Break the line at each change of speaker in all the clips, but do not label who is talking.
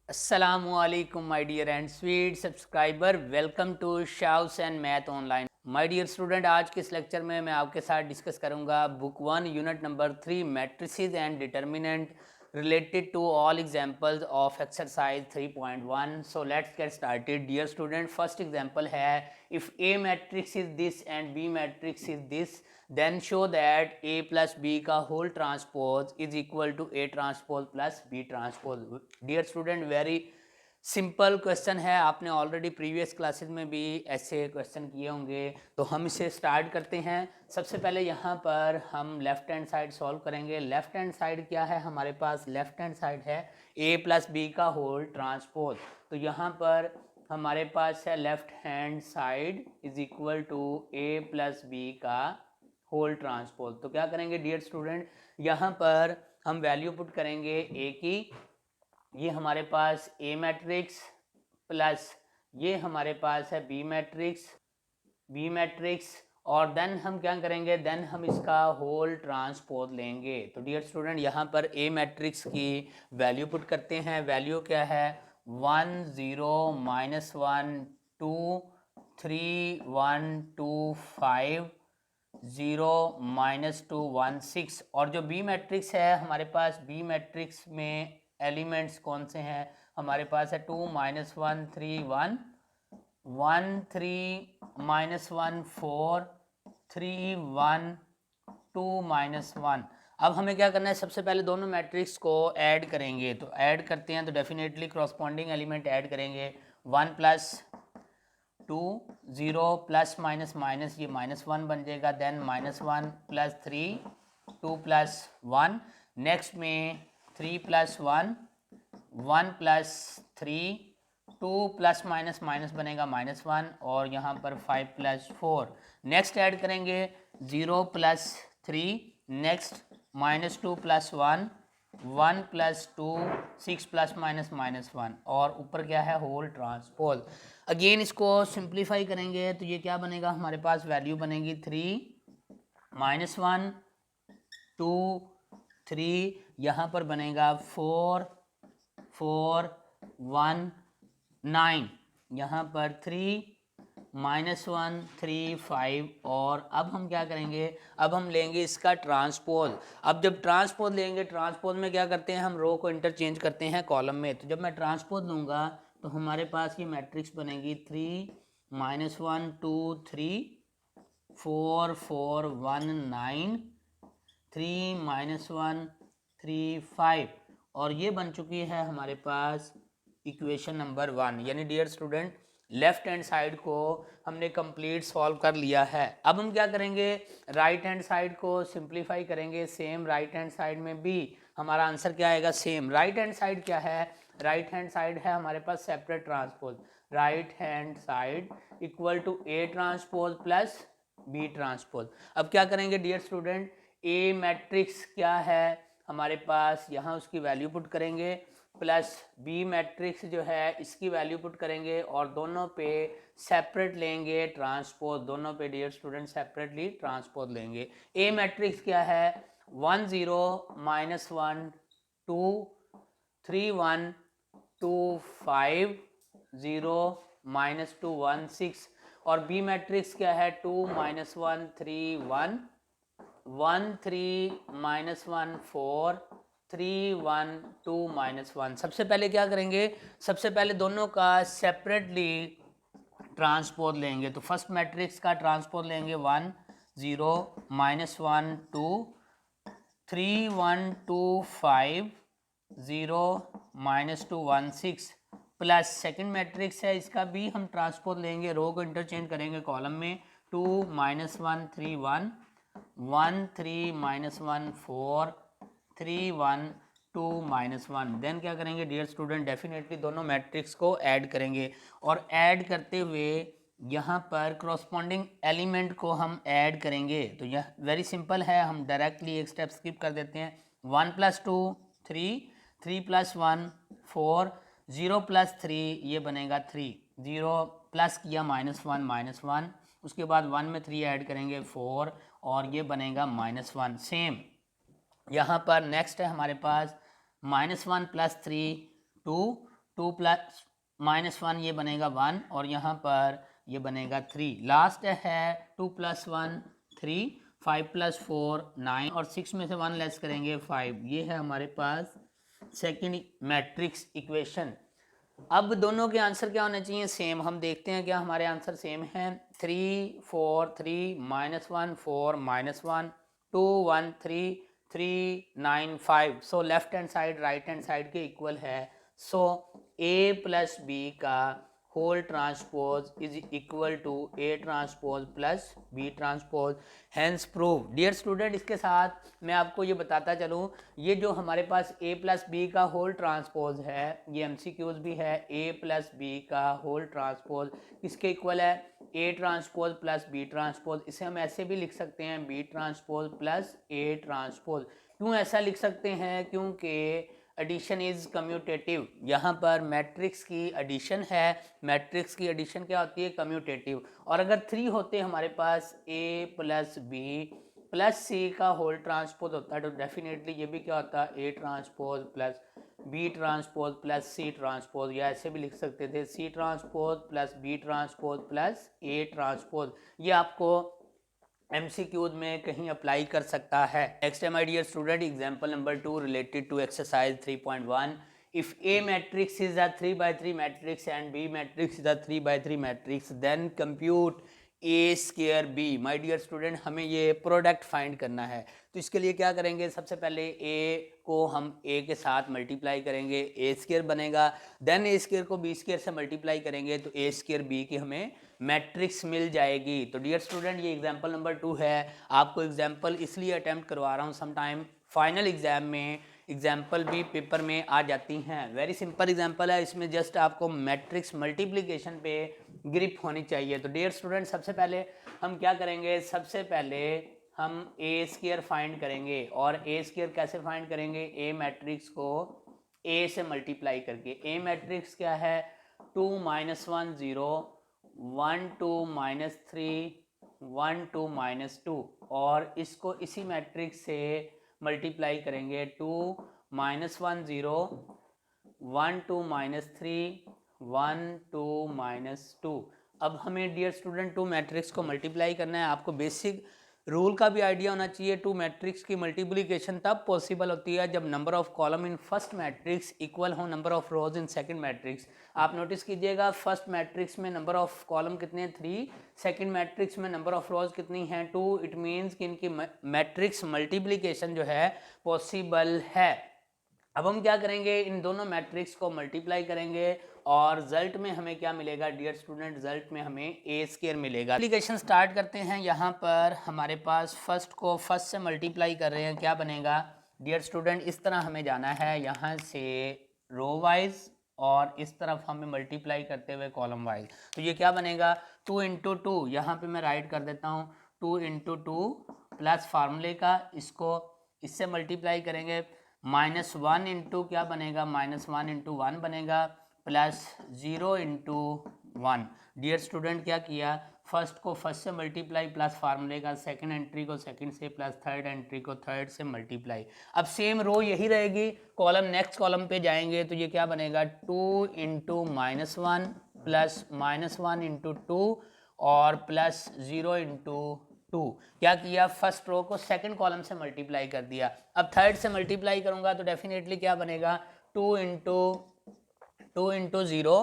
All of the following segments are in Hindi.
Assalamualaikum my dear and sweet subscriber, welcome to Shaw's and math online. My dear student, आज के इस लेक्चर में मैं आपके साथ डिस्कस करूंगा book 1 unit number 3 matrices and determinant related to all examples of exercise 3.1. So let's get started dear student. First example है, if A matrix is this and B matrix is this, then show that A plus B का whole transpose is equal to A transpose plus B transpose. Dear student, very simple question है, आपने ऑलरेडी प्रीवियस क्लासेस में भी ऐसे क्वेश्चन किए होंगे। तो हम इसे स्टार्ट करते हैं। सबसे पहले यहाँ पर हम लेफ्ट हैंड साइड सॉल्व करेंगे। लेफ्ट हैंड साइड क्या है हमारे पास? लेफ्ट हैंड साइड है a प्लस बी का होल ट्रांसपोज। तो यहाँ पर हमारे पास है left hand side is equal to a plus B का होल ट्रांसपोज। तो क्या करेंगे डियर स्टूडेंट, यहाँ पर हम वैल्यू पुट करेंगे a की। ये हमारे पास A मैट्रिक्स प्लस ये हमारे पास है B मैट्रिक्स और देन हम क्या करेंगे, देन हम इसका होल ट्रांसपोज लेंगे। तो डियर स्टूडेंट, यहाँ पर A मैट्रिक्स की वैल्यू पुट करते हैं। वैल्यू क्या है? 1 0 -1 2 3 1 2 5 0 -2 1 6। और जो बी मैट्रिक्स है हमारे पास, बी मैट्रिक्स में एलिमेंट्स कौन से हैं? हमारे पास है 2 -1 3 1 1 3 -1 4 3 1 2 -1। अब हमें क्या करना है, सबसे पहले दोनों मैट्रिक्स को ऐड करेंगे। तो ऐड करते हैं तो डेफिनेटली क्रॉसपॉन्डिंग एलिमेंट ऐड करेंगे। 1 प्लस 2 0 प्लस माइनस माइनस ये -1 बन जाएगा। Then -1 plus 3 2 plus 1। नेक्स्ट में 3 plus 1 1 plus 3 2 plus minus minus बनेगा -1 और यहाँ पर 5 प्लस 4। नेक्स्ट ऐड करेंगे 0 plus 3। Next -2 plus 1 1 plus 2 6 plus minus -1 और ऊपर क्या है? Whole transpose. अगेन इसको सिंप्लीफाई करेंगे तो ये क्या बनेगा हमारे पास? वैल्यू बनेगी 3 -1 2 3, यहाँ पर बनेगा 4 4 1 9, यहाँ पर 3 -1 3 5। और अब हम क्या करेंगे, अब हम लेंगे इसका ट्रांसपोज। अब जब ट्रांसपोज लेंगे, ट्रांसपोज में क्या करते हैं हम? रो को इंटरचेंज करते हैं कॉलम में। तो जब मैं ट्रांसपोज लूँगा तो हमारे पास ये मैट्रिक्स बनेगी 3 -1 2 3 4 4 1 9 3 -1 3 5 और ये बन चुकी है हमारे पास इक्वेशन नंबर 1। यानी dear student, left hand side को हमने कंप्लीट सॉल्व कर लिया है। अब हम क्या करेंगे, राइट हैंड साइड को सिंप्लीफाई करेंगे। सेम राइट हैंड साइड में भी हमारा आंसर क्या आएगा? सेम। राइट हैंड साइड क्या है? राइट हैंड साइड है हमारे पास separate transpose. Right hand side equal to A transpose plus B transpose. अब क्या करेंगे डियर स्टूडेंट, A मैट्रिक्स क्या है हमारे पास, यहाँ उसकी वैल्यू पुट करेंगे प्लस B मैट्रिक्स जो है इसकी वैल्यू पुट करेंगे और दोनों पे सेपरेट लेंगे ट्रांसपोज। दोनों पे डियर स्टूडेंट सेपरेटली ट्रांसपोज लेंगे। A मैट्रिक्स क्या है? 1 0 -1 2 3 1 2 5 0 -2 1 6। और B मैट्रिक्स क्या है? 2 -1 3 1 1 3 -1 4 3 1 2 -1। सबसे पहले क्या करेंगे, सबसे पहले दोनों का सेपरेटली ट्रांसपोज लेंगे। तो फर्स्ट मैट्रिक्स का ट्रांसपोज लेंगे 1 0 -1 2 3 1 2 5 0 -2 1 6 प्लस सेकेंड मैट्रिक्स है इसका भी हम ट्रांसपोज लेंगे। रो को इंटरचेंज करेंगे कॉलम में। 2 -1 3 1 1 3 -1 4 3 1 2 -1। देन क्या करेंगे डियर स्टूडेंट, डेफिनेटली दोनों मैट्रिक्स को ऐड करेंगे और ऐड करते हुए यहाँ पर क्रॉसपॉन्डिंग एलिमेंट को हम ऐड करेंगे। तो यह वेरी सिंपल है, हम डायरेक्टली एक स्टेप स्किप कर देते हैं। 1 + 2 3 3 + 1 4 0 + 3 ये बनेगा 3 0 प्लस किया -1 -1 उसके बाद 1 में 3 ऐड करेंगे 4 और ये बनेगा -1। सेम यहाँ पर नेक्स्ट है हमारे पास -1 + 3 2 2 प्लस -1 ये बनेगा 1 और यहाँ पर ये बनेगा 3। लास्ट है 2 + 1 3, 5 + 4 9 और 6 में से 1 लेस करेंगे 5। ये है हमारे पास सेकंड मैट्रिक्स इक्वेशन। अब दोनों के आंसर क्या होने चाहिए? सेम। हम देखते हैं क्या हमारे आंसर सेम हैं। 3 4 3 -1 4 -1 2 1 3 3 9 5। So left hand side right hand side के इक्वल है। सो A + B का whole transpose is equal to A transpose plus B transpose, hence prove. Dear student, इसके साथ मैं आपको ये बताता चलूँ, ये जो हमारे पास A + B का होल ट्रांसपोज है, ये MCQs भी है। A + B का होल ट्रांसपोज किसके इक्वल है? A transpose plus B transpose. इसे हम ऐसे भी लिख सकते हैं B transpose plus A transpose. क्यों ऐसा लिख सकते हैं? क्योंकि एडिशन इज कम्यूटेटिव। यहाँ पर मैट्रिक्स की एडिशन है। मैट्रिक्स की एडिशन क्या होती है? कम्यूटेटिव। और अगर 3 होते हमारे पास A + B + C का होल ट्रांसपोज होता है तो डेफिनेटली ये भी क्या होता है? A transpose plus B transpose plus C transpose, या ऐसे भी लिख सकते थे C transpose plus B transpose plus A transpose. ये आपको MCQs में कहीं अप्लाई कर सकता है। नेक्स्ट है my dear student example number 2 related to exercise 3.1। If A matrix is a 3x3 matrix and B matrix is a 3x3 matrix, then compute A square B। My dear student, हमें ये प्रोडक्ट फाइंड करना है। तो इसके लिए क्या करेंगे? सबसे पहले A को हम A के साथ मल्टीप्लाई करेंगे, A स्क्वायर बनेगा। देन A स्क्वायर को B स्क्वायर से मल्टीप्लाई करेंगे तो A स्क्वायर B की हमें मैट्रिक्स मिल जाएगी। तो डियर स्टूडेंट, ये एग्जांपल नंबर 2 है। आपको एग्जांपल इसलिए अटेम्प्ट करवा रहा हूँ, समटाइम फाइनल एग्जाम में एग्जाम्पल भी पेपर में आ जाती हैं। वेरी सिंपल एग्जाम्पल है, इसमें जस्ट आपको मैट्रिक्स मल्टीप्लिकेशन पे ग्रिप होनी चाहिए। तो डियर स्टूडेंट, सबसे पहले हम क्या करेंगे? सबसे पहले हम A स्क्वायर फाइंड करेंगे। और A स्क्वायर कैसे फाइंड करेंगे? A मैट्रिक्स को A से मल्टीप्लाई करके। A मैट्रिक्स क्या है? 2 - 1 0 1 2 -3 1 2 -2, और इसको इसी मैट्रिक्स से मल्टीप्लाई करेंगे। 2 - 1 0 1 2 -3 1 2 -2। अब हमें डियर स्टूडेंट 2 मैट्रिक्स को मल्टीप्लाई करना है। आपको बेसिक रूल का भी आइडिया होना चाहिए। 2 मैट्रिक्स की मल्टीप्लिकेशन तब पॉसिबल होती है जब number of column in first matrix equal हो number of rows in second matrix. आप नोटिस कीजिएगा, फर्स्ट मैट्रिक्स में नंबर ऑफ कॉलम कितने हैं? 3। सेकंड मैट्रिक्स में नंबर ऑफ रोज कितनी हैं? 2। इट मीन्स कि इनकी मैट्रिक्स मल्टीप्लिकेशन जो है पॉसिबल है। अब हम क्या करेंगे? इन दोनों मैट्रिक्स को मल्टीप्लाई करेंगे और रिजल्ट में हमें क्या मिलेगा? डियर स्टूडेंट, रिजल्ट में हमें A स्क्वायर मिलेगा। मल्टीप्लिकेशन स्टार्ट करते हैं। यहाँ पर हमारे पास फर्स्ट को फर्स्ट से मल्टीप्लाई कर रहे हैं, क्या बनेगा? डियर स्टूडेंट, इस तरह हमें जाना है, यहाँ से रो वाइज और इस तरफ हमें मल्टीप्लाई करते हुए कॉलम वाइज। तो ये क्या बनेगा? 2 × 2, यहाँ पे मैं राइट कर देता हूँ 2 × 2 प्लस फार्मूले का, इसको इससे मल्टीप्लाई करेंगे। -1 इंटू क्या बनेगा? -1 × 1 बनेगा प्लस 0 × 1। डियर स्टूडेंट, क्या किया? फर्स्ट को फर्स्ट से मल्टीप्लाई प्लस फार्मूले का, सेकंड एंट्री को सेकंड से प्लस थर्ड एंट्री को थर्ड से मल्टीप्लाई। अब सेम रो यही रहेगी, कॉलम नेक्स्ट कॉलम पे जाएंगे तो ये क्या बनेगा? 2 × -1 प्लस -1 × 2 और प्लस 0 × 2। क्या किया? फर्स्ट रो को सेकंड कॉलम से मल्टीप्लाई कर दिया। अब थर्ड से मल्टीप्लाई करूंगा तो डेफिनेटली क्या बनेगा? 2 × 0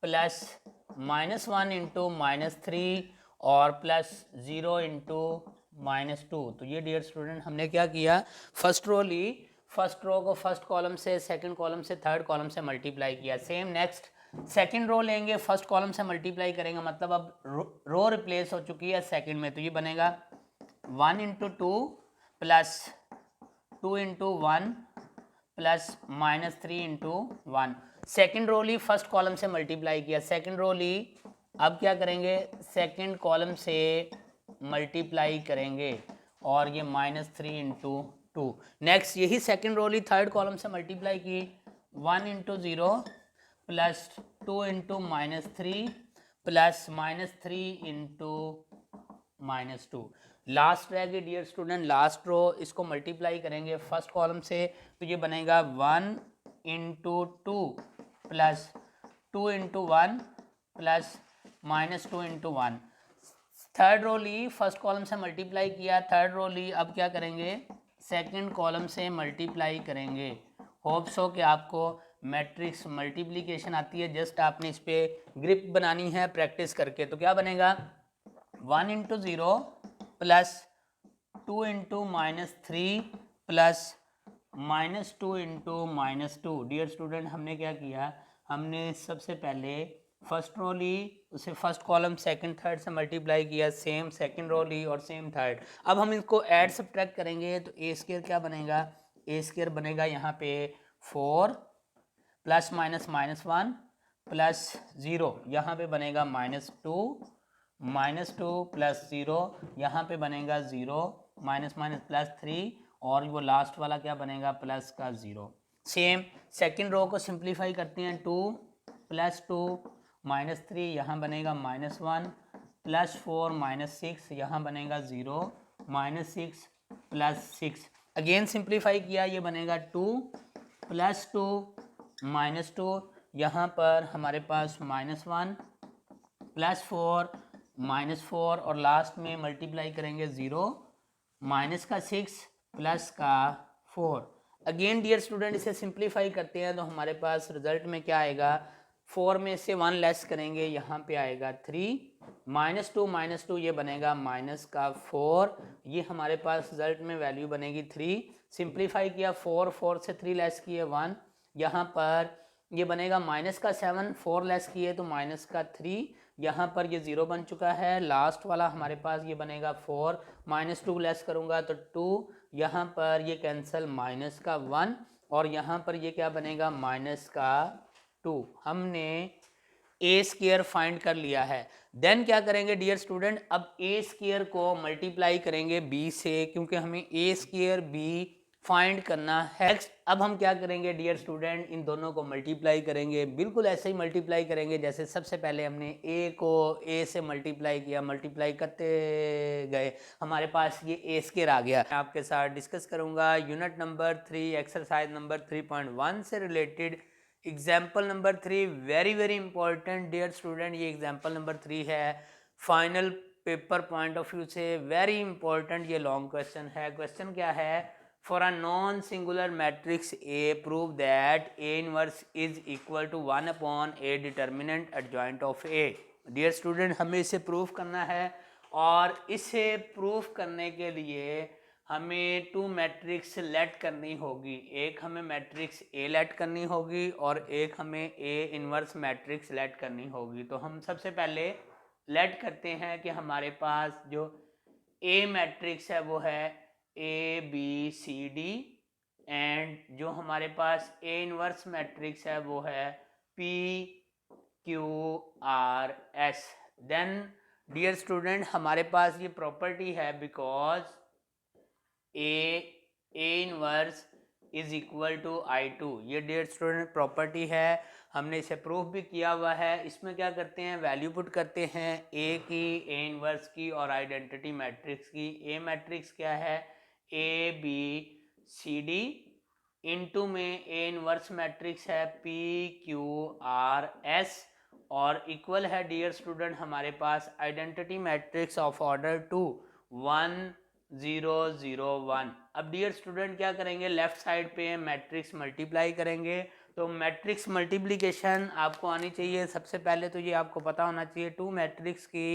प्लस -1 × -3 और प्लस 0 × -2। तो ये डियर स्टूडेंट हमने क्या किया? फर्स्ट रो ली, फर्स्ट रो को फर्स्ट कॉलम से, सेकंड कॉलम से, थर्ड कॉलम से मल्टीप्लाई किया। सेम नेक्स्ट सेकंड रो लेंगे, फर्स्ट कॉलम से मल्टीप्लाई करेंगे, मतलब अब रो रिप्लेस हो चुकी है सेकंड में। तो ये बनेगा 1 × 2 प्लस 2 × 1 प्लस -3 × 1। सेकेंड रो ली, फर्स्ट कॉलम से मल्टीप्लाई किया। सेकेंड रो ली, अब क्या करेंगे? सेकेंड कॉलम से मल्टीप्लाई करेंगे और ये -3 × 2। नेक्स्ट यही सेकेंड रो ली, थर्ड कॉलम से मल्टीप्लाई की। 1 × 0 प्लस 2 × -3 प्लस -3 × -2। लास्ट रह गई डियर स्टूडेंट, लास्ट रो, इसको मल्टीप्लाई करेंगे फर्स्ट कॉलम से तो ये बनेगा 1 × 2 plus 2 into 1 plus minus 2 into 1। Third row ली, फर्स्ट कॉलम से मल्टीप्लाई किया, थर्ड रो ली, अब क्या करेंगे सेकंड कॉलम से मल्टीप्लाई करेंगे। होप सो कि आपको मैट्रिक्स मल्टीप्लिकेशन आती है, जस्ट आपने इस पर ग्रिप बनानी है प्रैक्टिस करके। तो क्या बनेगा 1 into 0 plus 2 into minus 3 plus minus 2 into minus 2। Dear student हमने क्या किया, हमने सबसे पहले फर्स्ट रो ली, उसे फर्स्ट कॉलम सेकंड थर्ड से मल्टीप्लाई किया, सेम सेकंड रो ली और सेम थर्ड। अब हम इसको ऐड सब्ट्रैक्ट करेंगे तो ए स्क्वायर क्या बनेगा, ए स्क्वायर बनेगा यहाँ पे 4 प्लस माइनस माइनस 1 प्लस 0, यहाँ पे बनेगा माइनस 2 प्लस 0, यहाँ पे बनेगा 0 माइनस माइनस प्लस 3 और वो लास्ट वाला क्या बनेगा प्लस का 0। सेम सेकंड रो को सिंप्लीफाई करते हैं, 2 प्लस 2 माइनस 3, यहाँ बनेगा -1 प्लस 4 माइनस 6, यहाँ बनेगा 0 माइनस 6 प्लस 6। अगेन सिंप्लीफाई किया, ये बनेगा 2 प्लस 2 माइनस 2, यहाँ पर हमारे पास -1 प्लस 4 माइनस 4 और लास्ट में मल्टीप्लाई करेंगे 0 माइनस का 6 प्लस का 4। अगेन डियर स्टूडेंट इसे सिंप्लीफाई करते हैं तो हमारे पास रिजल्ट में क्या आएगा, 4 में से 1 लेस करेंगे, यहाँ पे आएगा 3 माइनस 2 ये बनेगा माइनस का 4, ये हमारे पास रिजल्ट में वैल्यू बनेगी 3। सिंप्लीफाई किया 4 से 3 लेस किए 1, यहाँ पर ये बनेगा माइनस का 7, 4 लेस किए तो माइनस का 3, यहाँ पर ये 0 बन चुका है। लास्ट वाला हमारे पास ये बनेगा 4, -2 लेस करूँगा तो 2, यहाँ पर ये कैंसिल माइनस का 1 और यहाँ पर ये क्या बनेगा माइनस का 2। हमने ए स्क्वायर फाइंड कर लिया है। देन क्या करेंगे डियर स्टूडेंट, अब ए स्क्वायर को मल्टीप्लाई करेंगे बी से, क्योंकि हमें ए स्क्वायर बी फाइंड करना है। नेक्स्ट अब हम क्या करेंगे डियर स्टूडेंट, इन दोनों को मल्टीप्लाई करेंगे, बिल्कुल ऐसे ही मल्टीप्लाई करेंगे जैसे सबसे पहले हमने ए को ए से मल्टीप्लाई किया, मल्टीप्लाई करते गए हमारे पास ये ए स्क्वायर आ गया। मैं आपके साथ डिस्कस करूंगा यूनिट नंबर 3 एक्सरसाइज नंबर 3.1 से related example number 3। Very important dear student, ये एग्जाम्पल नंबर 3 है, final paper point of view से वेरी इंपॉर्टेंट ये लॉन्ग क्वेश्चन है। क्वेश्चन क्या है, for a non singular matrix A prove that A inverse is equal to 1 upon A determinant adjoint of A. Dear student हमें इसे प्रूव करना है और इसे प्रूव करने के लिए हमें 2 मैट्रिक्स लेट करनी होगी। एक हमें मैट्रिक्स ए लेट करनी होगी और एक हमें ए इनवर्स मैट्रिक्स लेट करनी होगी। तो हम सबसे पहले लेट करते हैं कि हमारे पास जो ए मैट्रिक्स है वो है A B C D and जो हमारे पास ए इनवर्स मैट्रिक्स है वो है P Q R S. Then dear student हमारे पास ये प्रॉपर्टी है because A inverse is equal to I2, ये डियर स्टूडेंट प्रॉपर्टी है, हमने इसे प्रूफ भी किया हुआ है। इसमें क्या करते हैं, वैल्यू पुट करते हैं ए की, ए इनवर्स की और आइडेंटिटी मैट्रिक्स की। ए मैट्रिक्स क्या है, A B C D, into में ए इनवर्स मैट्रिक्स है पी क्यू आर एस और इक्वल है डियर स्टूडेंट हमारे पास आइडेंटिटी मैट्रिक्स ऑफ ऑर्डर 2 1 0 0 1। अब डियर स्टूडेंट क्या करेंगे, लेफ्ट साइड पे मैट्रिक्स मल्टीप्लाई करेंगे। तो मैट्रिक्स मल्टीप्लिकेशन आपको आनी चाहिए। सबसे पहले तो ये आपको पता होना चाहिए 2 मैट्रिक्स की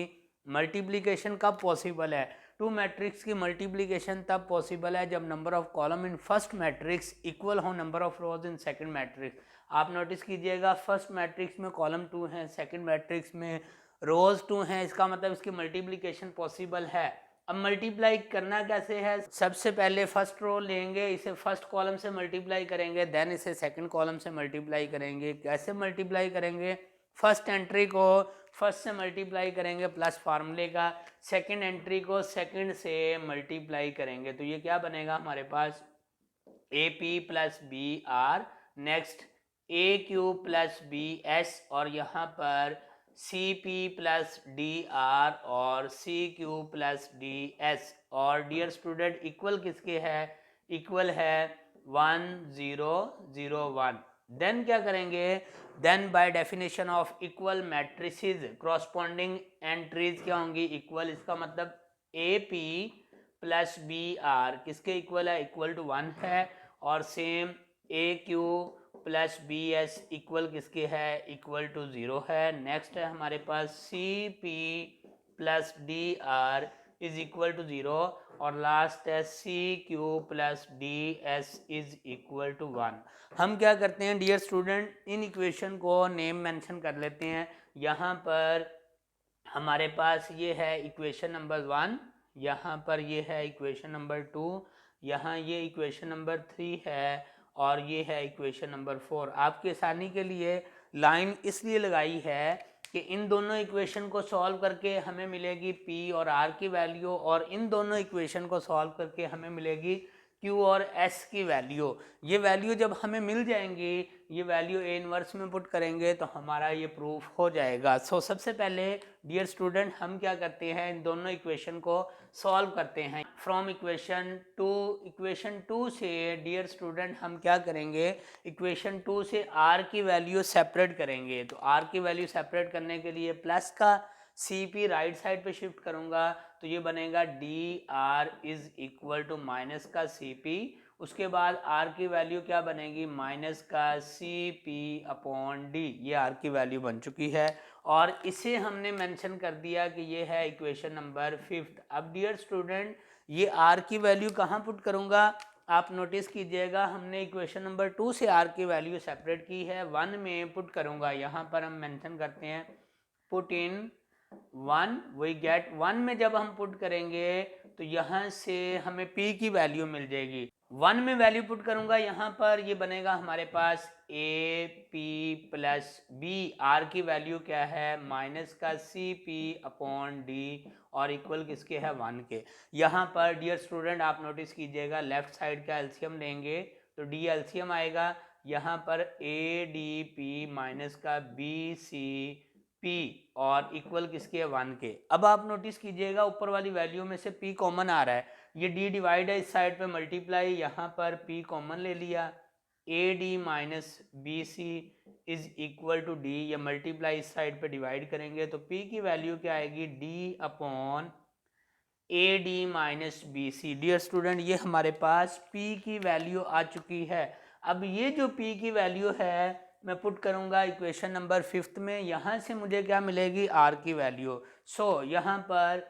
मल्टीप्लिकेशन कब पॉसिबल है। 2 मैट्रिक्स की मल्टीप्लिकेशन तब पॉसिबल है जब number of column in first matrix equal हो number of rows in second matrix. आप नोटिस कीजिएगा फर्स्ट मैट्रिक्स में कॉलम 2 है, सेकंड मैट्रिक्स में रोज 2 हैं, इसका मतलब इसकी मल्टीप्लिकेशन पॉसिबल है। अब मल्टीप्लाई करना कैसे है, सबसे पहले फर्स्ट रो लेंगे, इसे फर्स्ट कॉलम से मल्टीप्लाई करेंगे, देन इसे सेकंड कॉलम से मल्टीप्लाई करेंगे। कैसे मल्टीप्लाई करेंगे, फर्स्ट एंट्री को फर्स्ट से मल्टीप्लाई करेंगे प्लस फार्मूले का, सेकंड एंट्री को सेकंड से मल्टीप्लाई करेंगे। तो ये क्या बनेगा हमारे पास A P plus B R, next A Q plus B S और यहाँ पर C P plus D R और C Q plus D S. और डियर स्टूडेंट इक्वल किसके है, इक्वल है 1 0 0 1। देन क्या करेंगे, then by definition of equal matrices corresponding entries क्या होंगी, इक्वल, इसका मतलब A P plus B R किसके इक्वल है, इक्वल टू 1 है, और same A Q plus B S equal किसके है, इक्वल टू 0 है। नेक्स्ट है हमारे पास C P plus D R is equal to 0, और लास्ट है C Q plus D S is equal to 1। हम क्या करते हैं डियर स्टूडेंट, इन इक्वेशन को नेम मेंशन कर लेते हैं। यहाँ पर हमारे पास ये है इक्वेशन नंबर 1, यहाँ पर ये है इक्वेशन नंबर 2, यहाँ ये इक्वेशन नंबर 3 है, और ये है इक्वेशन नंबर 4। आपकी आसानी के लिए लाइन इसलिए लगाई है कि इन दोनों इक्वेशन को सॉल्व करके हमें मिलेगी P और R की वैल्यू, और इन दोनों इक्वेशन को सॉल्व करके हमें मिलेगी Q और S की वैल्यू। ये वैल्यू जब हमें मिल जाएंगी, ये वैल्यू ए इनवर्स में पुट करेंगे तो हमारा ये प्रूफ हो जाएगा। सो सबसे पहले डियर स्टूडेंट हम क्या करते हैं, इन दोनों इक्वेशन को सॉल्व करते हैं। फ्रॉम इक्वेशन 2 से डियर स्टूडेंट हम क्या करेंगे, इक्वेशन 2 से R की वैल्यू सेपरेट करेंगे। तो R की वैल्यू सेपरेट करने के लिए प्लस का सी पी राइट साइड पे शिफ्ट करूंगा, तो ये बनेगा D R is equal to minus का सी पी। उसके बाद आर की वैल्यू क्या बनेगी, माइनस का सी पी अपॉन डी। ये आर की वैल्यू बन चुकी है, और इसे हमने मेंशन कर दिया कि ये है इक्वेशन नंबर 5। अब डियर स्टूडेंट ये आर की वैल्यू कहाँ पुट करूँगा, आप नोटिस कीजिएगा हमने इक्वेशन नंबर 2 से आर की वैल्यू सेपरेट की है, 1 में पुट करूँगा। यहाँ पर हम मेंशन करते हैं पुट इन 1, वी गेट 1 में जब हम पुट करेंगे तो यहाँ से हमें P की वैल्यू मिल जाएगी। 1 में वैल्यू पुट करूंगा, यहाँ पर ये बनेगा हमारे पास A P plus B. R की वैल्यू क्या है, माइनस का सी पी अपॉन डी, और इक्वल किसके है, 1 के। यहाँ पर डियर स्टूडेंट आप नोटिस कीजिएगा लेफ्ट साइड का एलसीएम लेंगे तो डी एलसीएम आएगा, यहाँ पर ए डी पी माइनस का बी सी P, और इक्वल किसके है, 1 के। अब आप नोटिस कीजिएगा ऊपर वाली वैल्यू में से P कॉमन आ रहा है, ये D डिवाइड है, इस साइड पे मल्टीप्लाई, यहाँ पर P कॉमन ले लिया, AD minus B C is equal to D, ये मल्टीप्लाई इस साइड पे डिवाइड करेंगे तो P की वैल्यू क्या आएगी, D upon AD minus B C. Dear student ये हमारे पास P की वैल्यू आ चुकी है। अब ये जो P की वैल्यू है मैं पुट करूंगा इक्वेशन नंबर 5 में, यहाँ से मुझे क्या मिलेगी, R की वैल्यू। सो यहाँ पर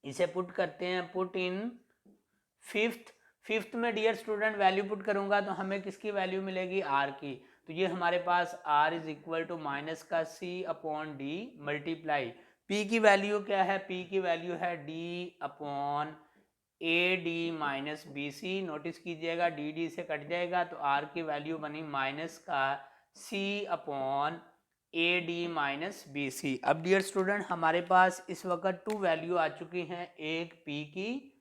इसे पुट करते हैं, पुट इन 5th में डियर स्टूडेंट वैल्यू पुट करूंगा तो हमें किसकी वैल्यू मिलेगी, R की। तो ये हमारे पास R is equal to minus का C upon D multiply, P की वैल्यू क्या है, P की वैल्यू है D upon A D minus B C. Notice कीजिएगा डी डी से कट जाएगा तो R की वैल्यू बनी माइनस का C upon A D minus B C. अब डियर स्टूडेंट हमारे पास इस वक्त 2 वैल्यू आ चुकी हैं, एक P की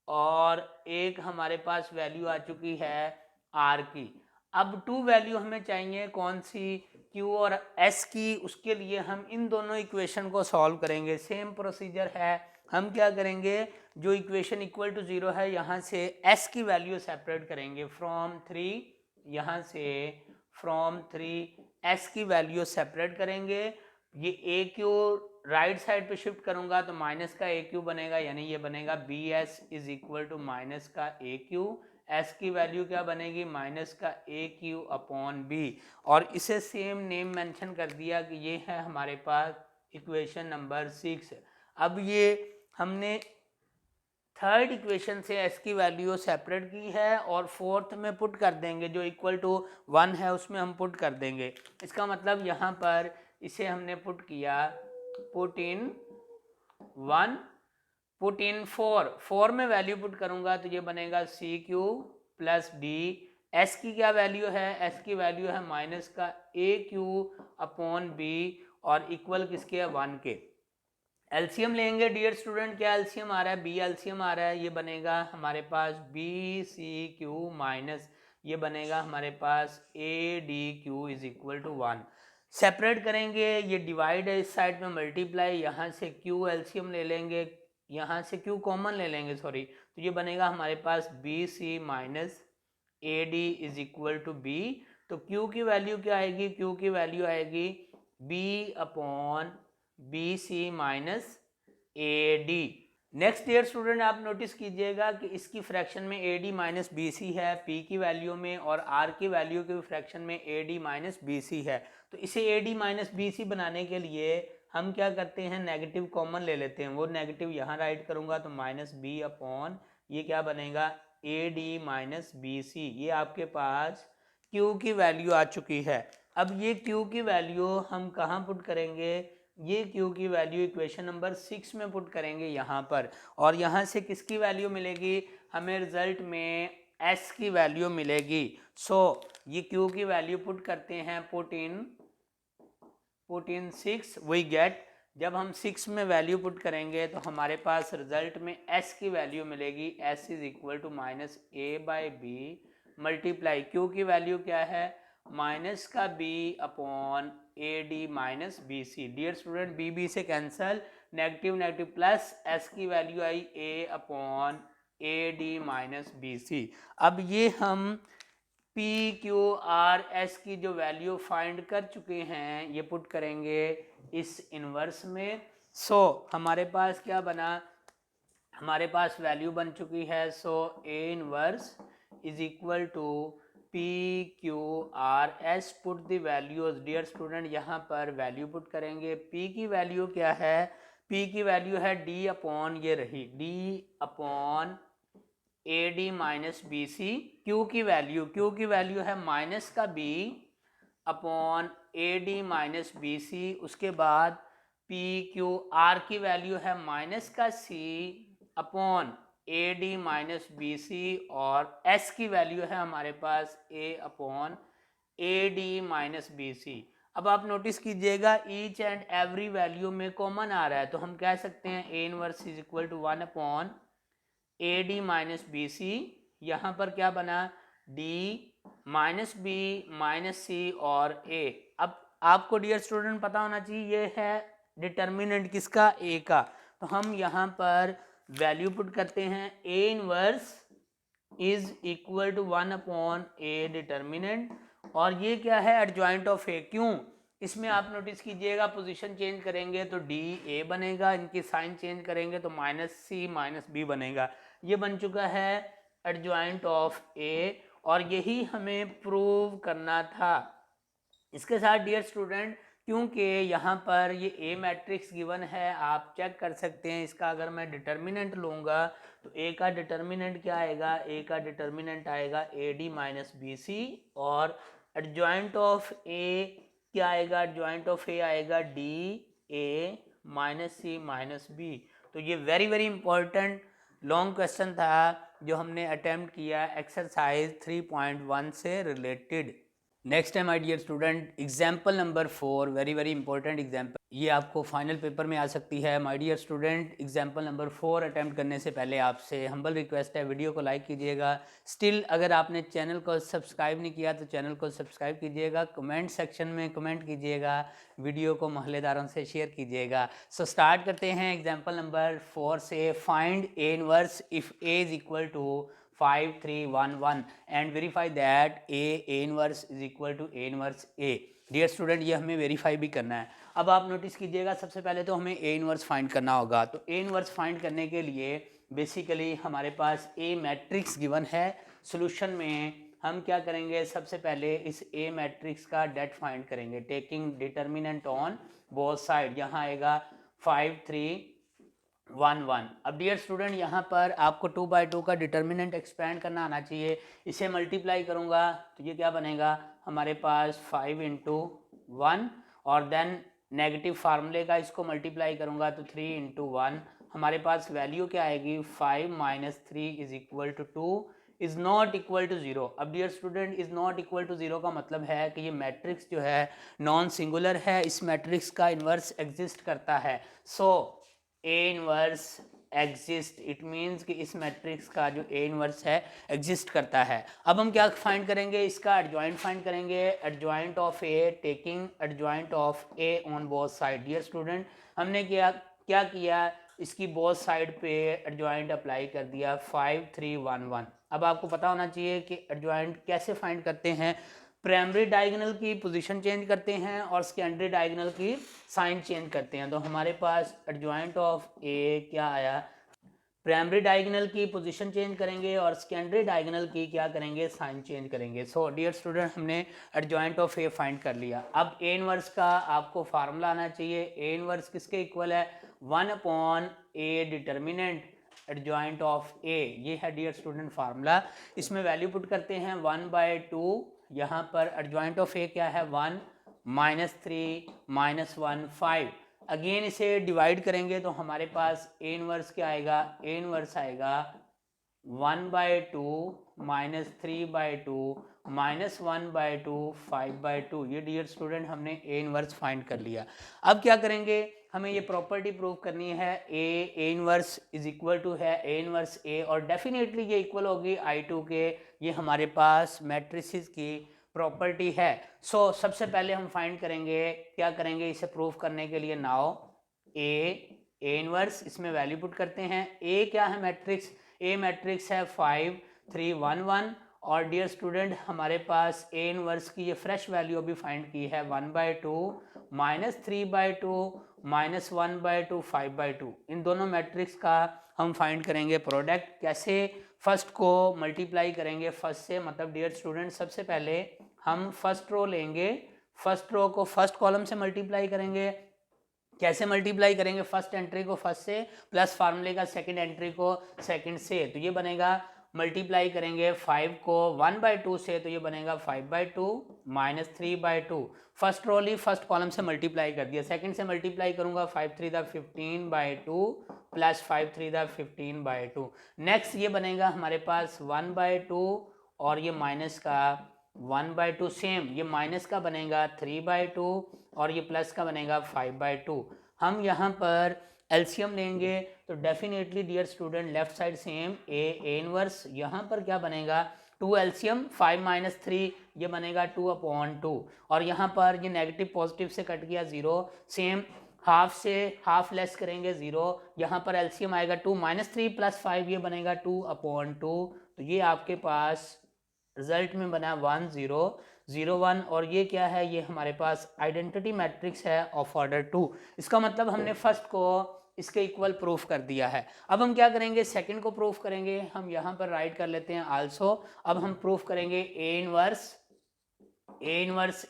और एक हमारे पास वैल्यू आ चुकी है R की। अब 2 वैल्यू हमें चाहिए कौन सी, Q और S की। उसके लिए हम इन दोनों इक्वेशन को सॉल्व करेंगे। सेम प्रोसीजर है, हम क्या करेंगे, जो इक्वेशन इक्वल टू 0 है यहाँ से S की वैल्यू सेपरेट करेंगे फ्रॉम 3, यहाँ से फ्रॉम 3 S की वैल्यू सेपरेट करेंगे। ये ए क्यू राइट साइड पे शिफ्ट करूंगा तो माइनस का ए क्यू बनेगा, यानी ये बनेगा B S is equal to minus का ए क्यू। एस की वैल्यू क्या बनेगी, माइनस का ए क्यू अपॉन बी, और इसे सेम नेम मेंशन कर दिया कि ये है हमारे पास इक्वेशन नंबर 6। अब ये हमने थर्ड इक्वेशन से s की वैल्यू सेपरेट की है और फोर्थ में पुट कर देंगे, जो इक्वल टू 1 है उसमें हम पुट कर देंगे। इसका मतलब यहाँ पर इसे हमने पुट किया, पुट इन 1, पुट इन 4 में वैल्यू पुट करूँगा तो ये बनेगा C Q plus D. S की क्या वैल्यू है, एस की वैल्यू है माइनस का ए क्यू अपॉन बी, और इक्वल किसके है, 1 के। एलसीएम लेंगे डियर स्टूडेंट, क्या एलसीएम आ रहा है, बी एलसीएम आ रहा है, ये बनेगा हमारे पास बी सी क्यू माइनस ये बनेगा हमारे पास A D Q is equal to 1। Separate करेंगे, ये डिवाइड है, इस साइड में मल्टीप्लाई, यहाँ से क्यू एलसीएम ले लेंगे, यहाँ से क्यू कॉमन ले लेंगे सॉरी, तो ये बनेगा हमारे पास B C minus A D is equal to B. तो Q की वैल्यू क्या आएगी, Q की वैल्यू आएगी B upon B C minus A D. Next dear student आप नोटिस कीजिएगा कि इसकी फ्रैक्शन में A D minus B C है P की वैल्यू में, और R की वैल्यू के फ्रैक्शन में A D minus B C है। तो इसे A D minus B C बनाने के लिए हम क्या करते हैं, नेगेटिव कॉमन ले लेते हैं। वो नेगेटिव यहाँ राइट करूँगा तो माइनस बी अपॉन ये क्या बनेगा, A D minus B C. ये आपके पास Q की वैल्यू आ चुकी है। अब ये Q की वैल्यू हम कहाँ पुट करेंगे, ये Q की वैल्यू इक्वेशन नंबर 6 में पुट करेंगे यहाँ पर, और यहाँ से किसकी वैल्यू मिलेगी, हमें रिजल्ट में S की वैल्यू मिलेगी। सो ये Q की वैल्यू पुट करते हैं, पुट इन 6 वी गेट। जब हम 6 में वैल्यू पुट करेंगे तो हमारे पास रिजल्ट में S की वैल्यू मिलेगी, S is equal to minus A by B multiply Q की वैल्यू क्या है, माइनस का B upon A D minus B C. Dear student B B से cancel, negative negative plus, S की वैल्यू आई A upon A D minus B C. अब ये हम P Q R S की जो वैल्यू फाइंड कर चुके हैं ये पुट करेंगे इस इन्वर्स में। सो हमारे पास क्या बना, हमारे पास वैल्यू बन चुकी है। So A inverse is equal to P Q R S, put the values. Dear student यहाँ पर वैल्यू पुट करेंगे। P की वैल्यू क्या है, P की वैल्यू है D अपॉन, ये रही D upon A D minus B C. Q की वैल्यू है माइनस का B upon A D minus B C. उसके बाद P Q R की वैल्यू है माइनस का C upon A D minus B C, और S की वैल्यू है हमारे पास A upon A D minus B C. अब आप नोटिस कीजिएगा ईच एंड एवरी वैल्यू में कॉमन आ रहा है, तो हम कह सकते हैं A inverse is equal to 1 upon A D minus B C. यहाँ पर क्या बना, D minus B minus C और A। अब आपको डियर स्टूडेंट पता होना चाहिए ये है डिटर्मिनेंट किसका, A का। तो हम यहाँ पर वैल्यू पुट करते हैं, A inverse is equal to 1 upon A determinant, और ये क्या है, एडजॉइंट ऑफ A। क्यों, इसमें आप नोटिस कीजिएगा पोजीशन चेंज करेंगे तो D A बनेगा, इनकी साइन चेंज करेंगे तो माइनस C माइनस B बनेगा। ये बन चुका है एडजॉइंट ऑफ A, और यही हमें प्रूव करना था। इसके साथ डियर स्टूडेंट, क्योंकि यहाँ पर ये A मैट्रिक्स गिवन है, आप चेक कर सकते हैं इसका। अगर मैं डिटर्मिनेंट लूँगा तो A का डिटर्मिनेंट क्या आएगा, A का डिटर्मिनेंट आएगा A D minus B C, और एडजॉइंट ऑफ A क्या आएगा, एडजॉइंट ऑफ A आएगा D A minus C minus B। तो ये very very important long question था जो हमने अटेम्प्ट किया एक्सरसाइज 3.1 से रिलेटेड। नेक्स्ट है my dear student example number 4, very very important example. ये आपको फाइनल पेपर में आ सकती है। My dear student example number 4 attempt करने से पहले आपसे हम्बल रिक्वेस्ट है, वीडियो को लाइक कीजिएगा। स्टिल अगर आपने चैनल को सब्सक्राइब नहीं किया तो चैनल को सब्सक्राइब कीजिएगा, कमेंट सेक्शन में कमेंट कीजिएगा, वीडियो को मोहल्लेदारों से शेयर कीजिएगा। सो स्टार्ट करते हैं एग्जाम्पल नंबर 4 से। Find A inverse if A is equal to 5 3 1 1 and verify that A inverse is equal to A inverse A। Dear student ये हमें वेरीफाई भी करना है। अब आप नोटिस कीजिएगा सबसे पहले तो हमें A इनवर्स फाइंड करना होगा। तो A इनवर्स फाइंड करने के लिए बेसिकली हमारे पास A मैट्रिक्स गिवन है। सॉल्यूशन में हम क्या करेंगे, सबसे पहले इस A मैट्रिक्स का डेट फाइंड करेंगे, taking determinant on both side. यहाँ आएगा 5 3 1 1। अब डियर स्टूडेंट यहाँ पर आपको 2/2 का डिटर्मिनेंट एक्सपेंड करना आना चाहिए। इसे मल्टीप्लाई करूँगा तो ये क्या बनेगा, हमारे पास 5 × 1, और देन नेगेटिव फार्मूले का इसको मल्टीप्लाई करूँगा तो 3 × 1। हमारे पास वैल्यू क्या आएगी, 5 - 3 is equal to 2 is not equal to 0। अब dear student is not equal to 0 का मतलब है कि ये मैट्रिक्स जो है नॉन सिंगुलर है, इस मैट्रिक्स का इन्वर्स एग्जिस्ट करता है। So A inverse exist, it means कि इस मैट्रिक्स का जो A इनवर्स है एग्जिस्ट करता है। अब हम क्या फाइंड करेंगे, इसका एडजॉइंट फाइंड करेंगे, adjoint of A taking adjoint of A on both side. Dear student हमने क्या किया, इसकी बोथ साइड पे एडजॉइंट अप्लाई कर दिया, 5 3 1 1। अब आपको पता होना चाहिए कि एडजॉइंट कैसे फाइंड करते हैं। प्राइमरी डायगोनल की पोजीशन चेंज करते हैं और सेकेंडरी डायगोनल की साइन चेंज करते हैं। तो हमारे पास एडजॉइंट ऑफ ए क्या आया, प्राइमरी डायगोनल की पोजीशन चेंज करेंगे और सेकेंडरी डायगोनल की क्या करेंगे, साइन चेंज करेंगे। सो डियर स्टूडेंट, हमने एडजॉइंट ऑफ ए फाइंड कर लिया। अब ए इनवर्स का आपको फार्मूला आना चाहिए। ए इनवर्स किसके इक्वल है, 1/a डिटर्मिनेंट एडजॉइंट ऑफ ए, ये है डियर स्टूडेंट फार्मूला। इसमें वैल्यू पुट करते हैं 1/2, यहाँ पर एडजॉइंट ऑफ ए क्या है 1 -3 -1 5। अगेन इसे डिवाइड करेंगे तो हमारे पास ए इनवर्स क्या आएगा, ए इनवर्स आएगा 1/2 -3/2 -1/2 5/2। ये डियर स्टूडेंट हमने ए इनवर्स फाइंड कर लिया। अब क्या करेंगे, हमें ये प्रॉपर्टी प्रूव करनी है, A inverse is equal to है ए इनवर्स ए, और डेफिनेटली ये इक्वल होगी I2 के। ये हमारे पास मैट्रिसेस की प्रॉपर्टी है। सो सबसे पहले हम फाइंड करेंगे, क्या करेंगे इसे प्रूव करने के लिए, नाउ ए इनवर्स, इसमें वैल्यू पुट करते हैं। ए क्या है मैट्रिक्स, ए मैट्रिक्स है 5 3 1 1, और डियर स्टूडेंट हमारे पास ए इनवर्स की ये फ्रेश वैल्यू अभी फाइंड की है 1/2 -3/2 -1/2 5/2। इन दोनों मैट्रिक्स का हम फाइंड करेंगे प्रोडक्ट। कैसे, फर्स्ट को मल्टीप्लाई करेंगे फर्स्ट से, मतलब डियर स्टूडेंट सबसे पहले हम फर्स्ट रो लेंगे, फर्स्ट रो को फर्स्ट कॉलम से मल्टीप्लाई करेंगे। कैसे मल्टीप्लाई करेंगे, फर्स्ट एंट्री को फर्स्ट से प्लस फार्मूले का सेकंड एंट्री को सेकंड से, तो ये बनेगा, मल्टीप्लाई करेंगे 5 को 1/2 से तो ये बनेगा 5/2 -3/2। फर्स्ट रो ली, फर्स्ट कॉलम से मल्टीप्लाई कर दिया, सेकंड से मल्टीप्लाई करूंगा 5 3 15/2 प्लस 5 3 15/2। नेक्स्ट ये बनेगा हमारे पास 1/2 और ये माइनस का 1/2, सेम ये माइनस का बनेगा 3/2 और ये प्लस का बनेगा 5/2। हम यहाँ पर एलसीएम लेंगे तो definitely dear student left side same A inverse, यहाँ पर क्या बनेगा 2 एलसीएम 5 - 3 ये बनेगा 2/2, और यहाँ पर ये नेगेटिव पॉजिटिव से कट गया 0, सेम हाफ से हाफ लेस करेंगे 0, यहाँ पर एलसीएम आएगा 2 -3 + 5 ये बनेगा 2/2। तो ये आपके पास रिजल्ट में बना 1 0 0 1, और ये क्या है, ये हमारे पास आइडेंटिटी मैट्रिक्स है ऑफ ऑर्डर 2। इसका मतलब हमने फर्स्ट को इसके इक्वल प्रूफ कर दिया है। अब हम क्या करेंगे, सेकंड को प्रूफ करेंगे। हम यहाँ पर राइट कर लेते हैं आल्सो। अब हम प्रूफ करेंगे ए इनवर्स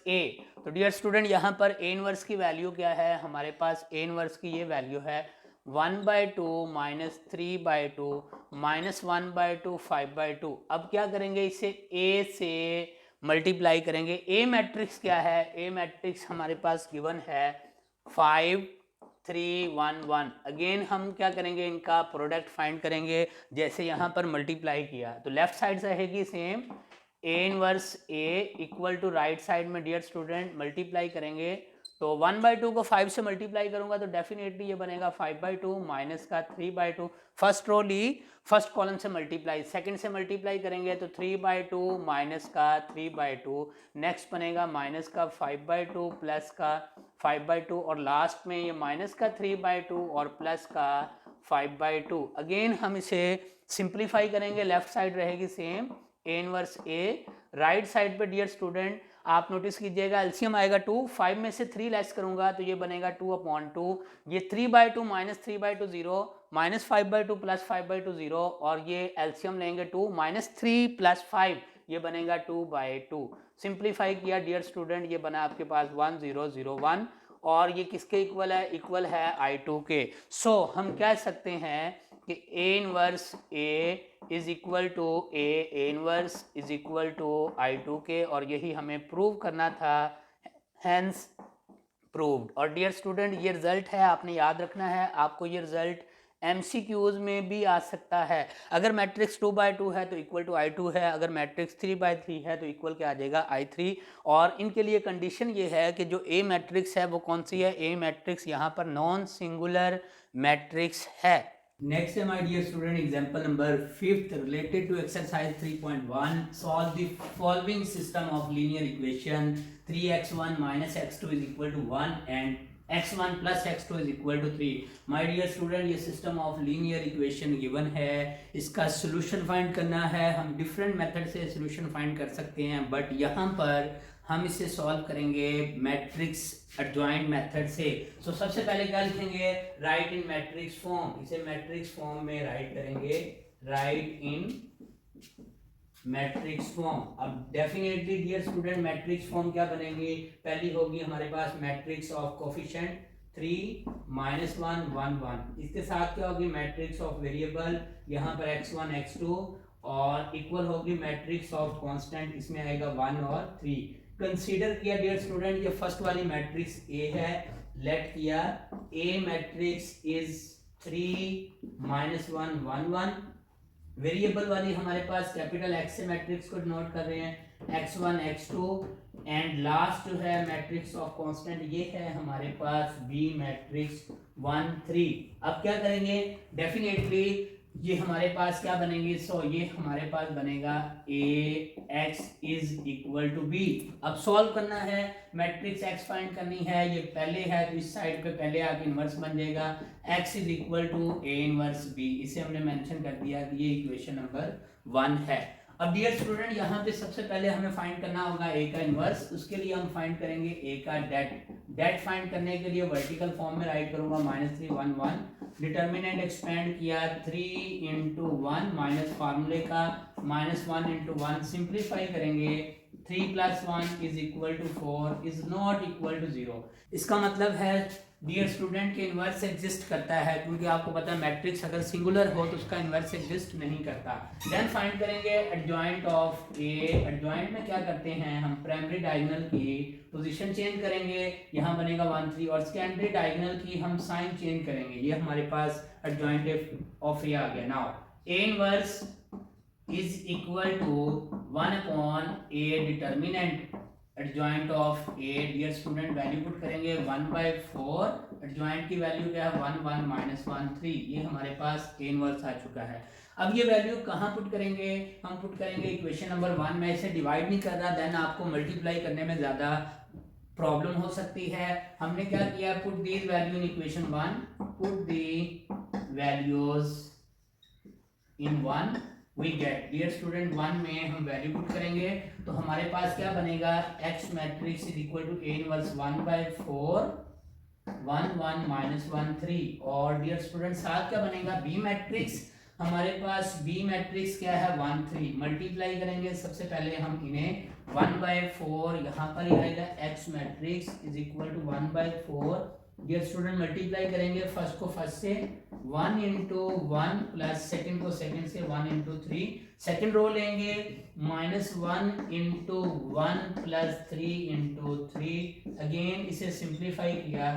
ए। तो डियर स्टूडेंट यहाँ पर ए इनवर्स की वैल्यू क्या है, हमारे पास ए इनवर्स की ये वैल्यू है 1/2 -3/2 -1/2 5/2। अब क्या करेंगे, इसे ए से मल्टीप्लाई करेंगे। ए मैट्रिक्स क्या है, ए मैट्रिक्स हमारे पास गिवन है 5 3 1 1। अगेन हम क्या करेंगे, इनका प्रोडक्ट फाइंड करेंगे। जैसे यहाँ पर मल्टीप्लाई किया तो लेफ्ट साइड से रहेगी same A inverse A equal to right side में डियर स्टूडेंट मल्टीप्लाई करेंगे। तो 1/2 को 5 से मल्टीप्लाई करूंगा तो डेफिनेटली ये बनेगा 5/2 माइनस का 3/2। फर्स्ट रो ली, फर्स्ट कॉलम से मल्टीप्लाई, सेकंड से मल्टीप्लाई करेंगे तो 3/2 माइनस का 3/2, नेक्स्ट बनेगा माइनस का 5/2 प्लस का 5/2, और लास्ट में ये माइनस का 3/2 और प्लस का 5/2। अगेन हम इसे सिंप्लीफाई करेंगे, लेफ्ट साइड रहेगी same A inverse A, right side पे डियर स्टूडेंट आप नोटिस कीजिएगा एलसीएम आएगा 2, 5 में से 3 लेस करूंगा तो ये बनेगा 2/2। ये 3/2 माइनस 3/2 0, माइनस 5/2 प्लस 5/2 0, और ये एलसीएम लेंगे 2 -3 + 5 ये बनेगा 2/2। सिंप्लीफाई किया डियर स्टूडेंट, ये बना आपके पास 1 0 0 1, और ये किसके इक्वल है, इक्वल है I2 के। सो हम कह सकते हैं कि A inverse A is equal to A inverse is equal to I2 के, और यही हमें प्रूव करना था, हैंस प्रूव्ड। और डियर स्टूडेंट ये रिजल्ट है, आपने याद रखना है, आपको ये रिजल्ट MCQs में भी आ सकता है। अगर मैट्रिक्स 2/2 है तो इक्वल टू I2 है, अगर मैट्रिक्स 3/3 है तो इक्वल क्या आ जाएगा I3। और इनके लिए कंडीशन ये है कि जो ए मैट्रिक्स है वो कौन सी है, ए मैट्रिक्स यहाँ पर नॉन सिंगुलर मैट्रिक्स है। Next my dear student, example number 5th related to exercise 3.1. Solve the following system of linear equation: 3x1 minus x2 is equal to 1 and x1 plus x2 is equal to 3। My dear student, ये system of linear equation given है, इसका सोल्यूशन फाइंड करना है। हम डिफरेंट मेथड से सोल्यूशन फाइंड कर सकते हैं, बट यहाँ पर हम इसे सॉल्व करेंगे मैट्रिक्स एडजॉइंट मेथड से। सो सबसे पहले क्या लिखेंगे, राइट इन मैट्रिक्स फॉर्म। इसे मैट्रिक्स फॉर्म में राइट करेंगे, राइट इन मैट्रिक्स फॉर्म। अब definitely dear student matrix form क्या बनेगी, पहली होगी हमारे पास मैट्रिक्स ऑफ कोफिशिएंट 3 -1 1 1। इसके साथ क्या होगी, मैट्रिक्स ऑफ वेरिएबल, यहाँ पर x1 x2, और इक्वल होगी मैट्रिक्स ऑफ कांस्टेंट, इसमें आएगा 1 और 3। कंसीडर किया डियर स्टूडेंट, ये फर्स्ट वाली मैट्रिक्स A है, लेट किया A मैट्रिक्स इज 3 -1 1 1। वेरिएबल वाली हमारे पास कैपिटल X से मैट्रिक्स को डिनोट कर रहे हैं, x1 x2, एंड लास्ट जो है मैट्रिक्स ऑफ कांस्टेंट ये है हमारे पास B मैट्रिक्स 1 3। अब क्या करेंगे, डेफिनेटली ये हमारे पास क्या बनेंगे, सो ये हमारे पास बनेगा Ax is equal to B। अब सॉल्व करना है, मैट्रिक्स X फाइंड करनी है, ये पहले है तो इस साइड पे पहले आके इनवर्स बन जाएगा, X is equal to A inverse B। इसे हमने मेंशन कर दिया कि ये इक्वेशन नंबर 1 है। अब डियर स्टूडेंट यहाँ पे सबसे पहले हमें फाइंड करना होगा A का इनवर्स। उसके लिए हम फाइंड करेंगे A का डेट फाइंड करने के लिए वर्टिकल फॉर्म में राइट करूंगा, -3 1 1। डिटर्मिनेंट एक्सपेंड किया 3 into 1 माइनस फार्मूले का -1 into 1, सिंप्लीफाई करेंगे 3 + 1 is equal to 4 is not equal to 0। इसका मतलब है डियर स्टूडेंट के इन्वर्स एग्जिस्ट करता है, क्योंकि आपको पता है मैट्रिक्स अगर सिंगुलर हो तो उसका इन्वर्स एग्जिस्ट नहीं करता। देन फाइंड करेंगे एडजॉइंट ऑफ ए। एडजॉइंट में क्या करते हैं, हम प्राइमरी डायगोनल की पोजीशन चेंज करेंगे, यहाँ बनेगा 1 3, और सेकेंडरी डायगोनल की हम साइन चेंज करेंगे, ये हमारे पास एडजॉइंट ऑफ ए आ गया। Now A inverse is equal to 1/a determinant adjoint of A. Dear student value put करेंगे 1/4, एडजॉइंट की वैल्यू क्या है 1 1 -1 3, ये हमारे पास ए इनवर्स आ चुका है। अब ये वैल्यू कहाँ पुट करेंगे, हम पुट करेंगे इक्वेशन नंबर 1 में। इसे डिवाइड नहीं कर रहा, देन आपको मल्टीप्लाई करने में ज्यादा प्रॉब्लम हो सकती है। हमने क्या किया, put these value in equation 1, put the values in 1 we get। Dear student 1 में हम वैल्यू पुट करेंगे तो हमारे पास क्या बनेगा, X matrix is equal to A inverse 1/4 1 1 -1 3। और डियर स्टूडेंट साथ क्या बनेगा, B मैट्रिक्स, हमारे पास B मैट्रिक्स क्या है 1 3। मल्टीप्लाई करेंगे सबसे पहले हम इन्हें 1/4, यहाँ पर ही आएगा X matrix is equal to 1/4। Dear student multiply करेंगे फर्स्ट को फर्स्ट से 1 into 1 प्लस सेकंड को सेकंड से 1 into 3। सेकंड रो लेंगे -1 into 1 प्लस 3 into 3। अगेन इसे सिंप्लीफाई किया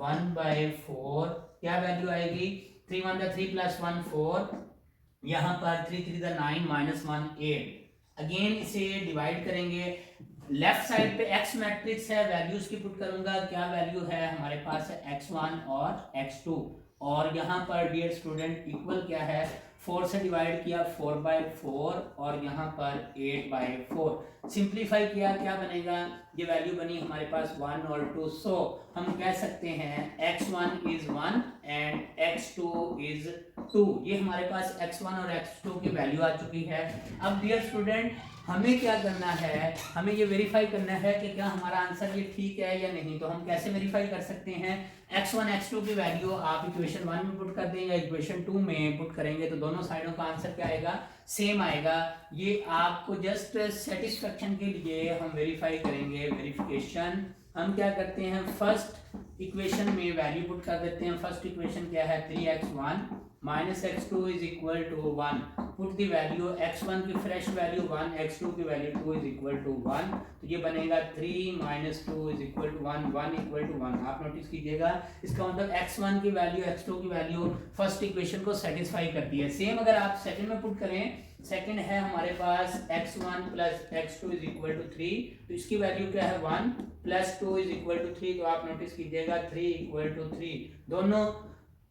1/4, क्या वैल्यू आएगी 3 1 3 + 1 4, यहाँ पर 3 3 9 -1 8। अगेन इसे डिवाइड करेंगे, लेफ्ट साइड पे X मैट्रिक्स है, वैल्यूज की पुट करूंगा, क्या वैल्यू है हमारे पास है x1 और x2, और यहाँ पर डियर स्टूडेंट इक्वल क्या है 4 से डिवाइड किया 4/4, और यहाँ पर 8/4। सिंप्लीफाई किया क्या बनेगा, ये वैल्यू बनी हमारे पास 1 और 2। सो हम कह सकते हैं x1 is 1 and x2 is 2। ये हमारे पास x1 और x2 की वैल्यू आ चुकी है। अब डियर स्टूडेंट हमें क्या करना है, हमें ये वेरीफाई करना है कि क्या हमारा आंसर ये ठीक है या नहीं। तो हम कैसे वेरीफाई कर सकते हैं, x1 x2 की वैल्यू आप इक्वेशन 1 में पुट कर दें या इक्वेशन 2 में पुट करेंगे तो दोनों साइडों का आंसर क्या आएगा, सेम आएगा। ये आपको जस्ट सेटिस्फेक्शन के लिए हम वेरीफाई करेंगे। वेरिफिकेशन हम क्या करते हैं, फर्स्ट इक्वेशन में वैल्यू पुट कर देते हैं। फर्स्ट इक्वेशन क्या है 3x1 -x2 is equal to 1। Put the value x1 की फ्रेश वैल्यू 1, x2 की वैल्यू 2 इज इक्वल टू 1, तो ये बनेगा 3 - 2 is equal to 1 1 equal to 1। आप नोटिस कीजिएगा, इसका मतलब x1 की वैल्यू x2 की वैल्यू फर्स्ट इक्वेशन को सेटिस्फाई करती है। सेम अगर आप सेकंड में पुट करें, सेकंड है हमारे पास x1 + x2 is equal to 3, तो इसकी वैल्यू क्या है 1 + 2 इज इक्वल टू 3, तो आप नोटिस कीजिएगा 3 इक्वल टू 3। दोनों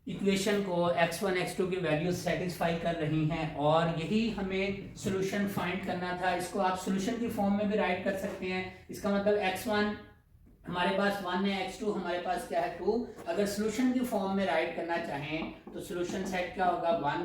इक्वेशन को x1 x2 की वैल्यू सेटिस्फाई कर रही हैं, और यही हमें सॉल्यूशन फाइंड करना था। इसको आप सॉल्यूशन की फॉर्म में भी राइट कर सकते हैं। इसका मतलब x1 हमारे पास 1 है, x2 हमारे पास क्या है 2। अगर सोल्यूशन की फॉर्म में राइट करना चाहें तो सोल्यूशन सेट क्या होगा 1,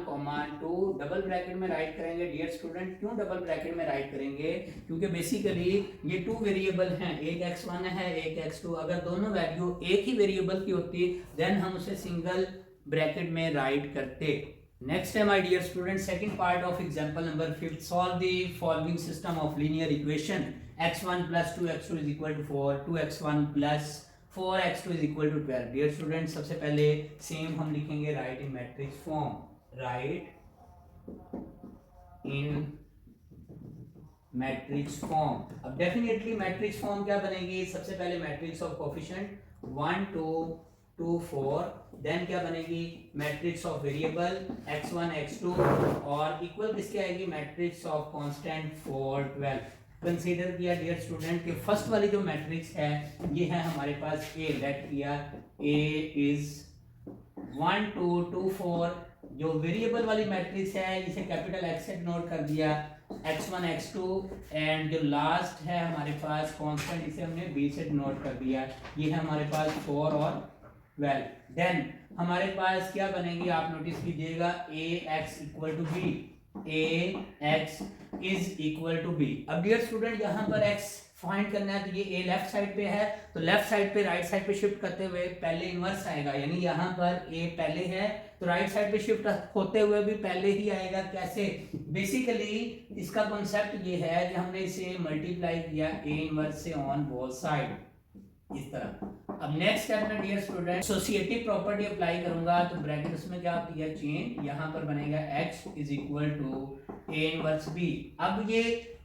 2 डबल ब्रैकेट में राइट करेंगे। डियर स्टूडेंट क्यों डबल ब्रैकेट में राइट करेंगे, क्योंकि बेसिकली ये 2 वेरिएबल हैं, एक x1 है एक x2। अगर दोनों वैल्यू एक ही वेरिएबल की होती देन हम उसे सिंगल ब्रैकेट में राइट करते। नेक्स्ट है my dear student second part of example number 5, solve the following system of linear equation x1 plus 2x2 is equal to 4, 2x1 plus 4x2 is equal to 12। Dear student सबसे पहले सेम हम लिखेंगे write in matrix form, write in matrix form. अब डेफिनेटली मैट्रिक्स फॉर्म क्या बनेगी, सबसे पहले मैट्रिक्स ऑफ कोफिशिएंट 1 2 2 4, देन क्या बनेगी matrix of variable x1 x2 और इक्वल किसके आएगी मैट्रिक्स ऑफ कांस्टेंट 4 12। कंसीडर किया डियर स्टूडेंट कि फर्स्ट वाली जो मैट्रिक्स है ये है हमारे पास A, लेट किया A इज 1 2 2 4। जो वेरिएबल वाली मैट्रिक्स है इसे कैपिटल X से नोट कर दिया, x1 x2, एंड जो लास्ट है हमारे पास कांस्टेंट इसे हमने B से नोट कर दिया, ये है हमारे पास 4 और 12। देन हमारे पास क्या बनेगी आप नोटिस कीजिएगा Ax equal to B, Ax is equal to B। अब डियर स्टूडेंट यहाँ पर x फाइंड करना है तो ये A लेफ्ट साइड पे है तो लेफ्ट साइड पे राइट साइड पे शिफ्ट करते हुए पहले इनवर्स आएगा, यानी यहाँ पर A पहले है तो राइट साइड पे शिफ्ट होते हुए भी पहले ही आएगा। कैसे, बेसिकली इसका कॉन्सेप्ट ये है कि हमने इसे मल्टीप्लाई किया A इनवर्स से ऑन बोथ साइड इस तरह। अब नेक्स्ट स्टेप में dear student associative property apply करूंगा तो ब्रैकेट उसमें क्या किया चेन, यहाँ पर बनेगा x is equal to A inverse B। अब ये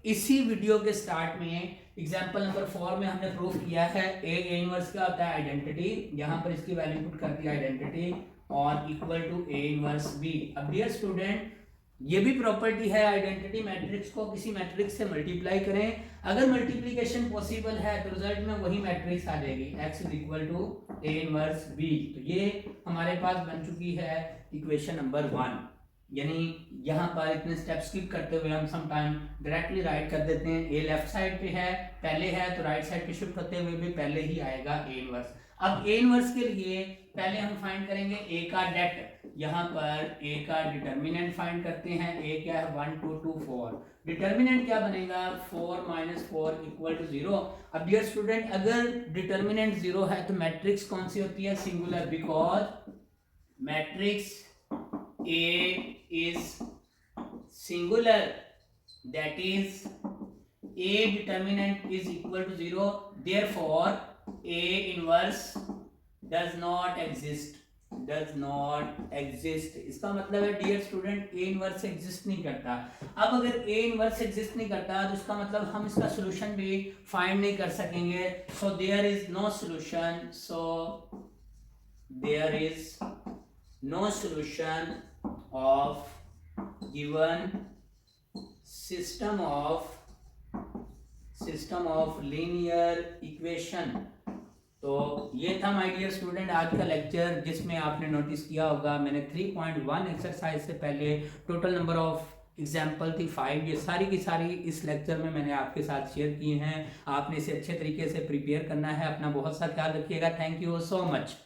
इसी वीडियो के स्टार्ट में एग्जांपल नंबर 4 में हमने प्रूफ किया है A इनवर्स क्या होता है आइडेंटिटी, यहाँ पर इसकी वैल्यू पुट कर दिया आइडेंटिटी और equal to A inverse B। अब डियर स्टूडेंट ये भी प्रॉपर्टी है आइडेंटिटी मैट्रिक्स को किसी मैट्रिक्स से मल्टीप्लाई करें, अगर मल्टीप्लिकेशन पॉसिबल है तो रिजल्ट में वही मैट्रिक्स आ जाएगी x is equal to A inverse B। तो ये हमारे पास बन चुकी है इक्वेशन नंबर 1। यानी यहाँ पर इतने स्टेप स्किप करते हुए हम सम टाइम डायरेक्टली राइट कर देते हैं A लेफ्ट साइड पे है पहले है तो राइट साइड पे शिफ्ट करते हुए भी पहले ही आएगा A इनवर्स। अब A इनवर्स के लिए पहले हम फाइंड करेंगे A का डेट, यहाँ पर A का डिटर्मिनेंट फाइंड करते हैं। A क्या है 1 2 2 4, डिटर्मिनेंट क्या बनेगा 4 - 4 इक्वल टू 0। अब डियर स्टूडेंट अगर डिटर्मिनेंट 0 है तो मैट्रिक्स कौन सी होती है singular, because matrix A is singular, that is A determinant is equal to 0, therefore A inverse does not exist, does not exist। इसका मतलब है dear student A inverse exist नहीं करता। अब अगर A इनवर्स एग्जिस्ट नहीं करता तो इसका मतलब हम इसका सोल्यूशन भी फाइंड नहीं कर सकेंगे। So there is no solution, so there is no solution of given system of linear equation। तो ये था माय डियर स्टूडेंट आज का लेक्चर, जिसमें आपने नोटिस किया होगा मैंने 3.1 एक्सरसाइज से पहले टोटल नंबर ऑफ एग्जाम्पल थी 5। ये सारी की सारी इस लेक्चर में मैंने आपके साथ शेयर किए हैं। आपने इसे अच्छे तरीके से प्रिपेयर करना है। अपना बहुत सा ख्याल रखिएगा। Thank you so much.